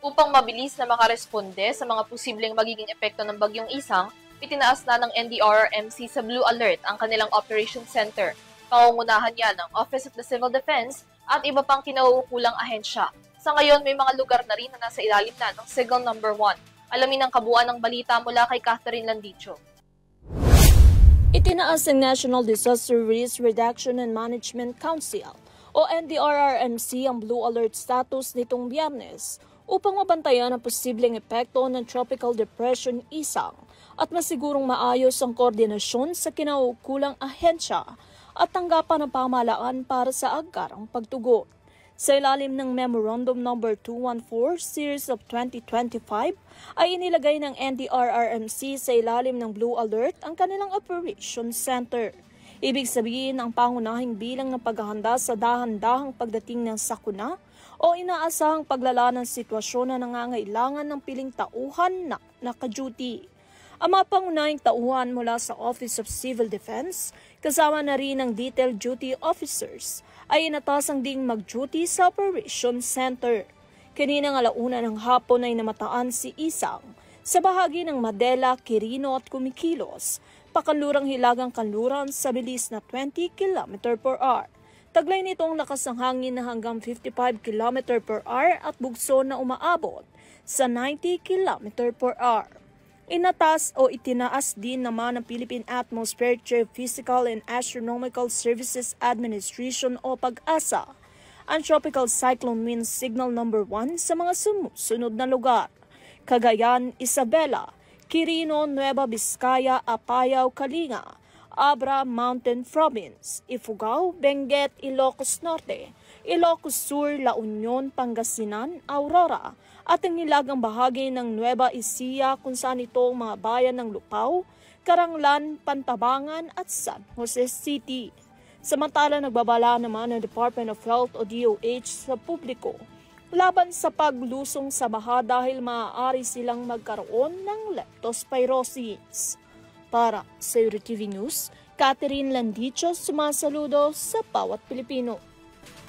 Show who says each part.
Speaker 1: Upang mabilis na makaresponde sa mga posibleng magiging epekto ng Bagyong Isang, itinaas na ng NDRRMC sa Blue Alert ang kanilang Operation Center. Pangungunahan yan ng Office of the Civil Defense at iba pang kinauukulang ahensya. Sa ngayon, may mga lugar na rin na nasa ilalim na ng Signal Number 1. Alamin ang kabuuan ng balita mula kay Catherine Landicho.
Speaker 2: Itinaas ng National Disaster Risk Reduction and Management Council o NDRRMC ang Blue Alert status nitong Biyernes upang mabantayan ang posibleng epekto ng Tropical Depression Isang at masigurong maayos ang koordinasyon sa kinauukulang ahensya at tanggapan ng pamahalaan para sa agarang pagtugon. Sa ilalim ng Memorandum No. 214 Series of 2025 ay inilagay ng NDRRMC sa ilalim ng Blue Alert ang kanilang Operation Center. Ibig sabihin ang pangunahing bilang ng paghahanda sa dahan-dahang pagdating ng sakuna o inaasahang paglala ng sitwasyon na nangangailangan ng piling tauhan na naka-duty. Ang mga pangunahing tauhan mula sa Office of Civil Defense, kasama na rin ng Detailed Duty Officers, ay inatasang ding mag-duty sa Operation Center. Kaninang alauna ng hapon ay namataan si Isang sa bahagi ng Madela, Quirino at Kumikilos, pakanlurang hilagang kanluran sa bilis na 20 km per hour. Taglay nito ang lakas ng hangin na hanggang 55 km per hour at bugso na umaabot sa 90 km per hour. Inatas o itinaas din naman ng Philippine Atmospheric Geophysical and Astronomical Services Administration o PAGASA ang Tropical Cyclone Wind Signal Number 1 sa mga sumusunod na lugar: Cagayan, Isabela, Quirino, Nueva Vizcaya, Apayao, Kalinga, Abra Mountain Province, Ifugao, Benguet, Ilocos Norte, Ilocos Sur, La Union, Pangasinan, Aurora, at ang hilagang bahagi ng Nueva Ecija kung saan ito ang mga bayan ng Lupao, Karanglan, Pantabangan at San Jose City. Samantala nagbabala naman ng Department of Health o DOH sa publiko laban sa paglusong sa baha dahil maaari silang magkaroon ng leptospirosis. Para sa EuroTV News, Catherine Landicho, sumasaludo sa bawat Pilipino.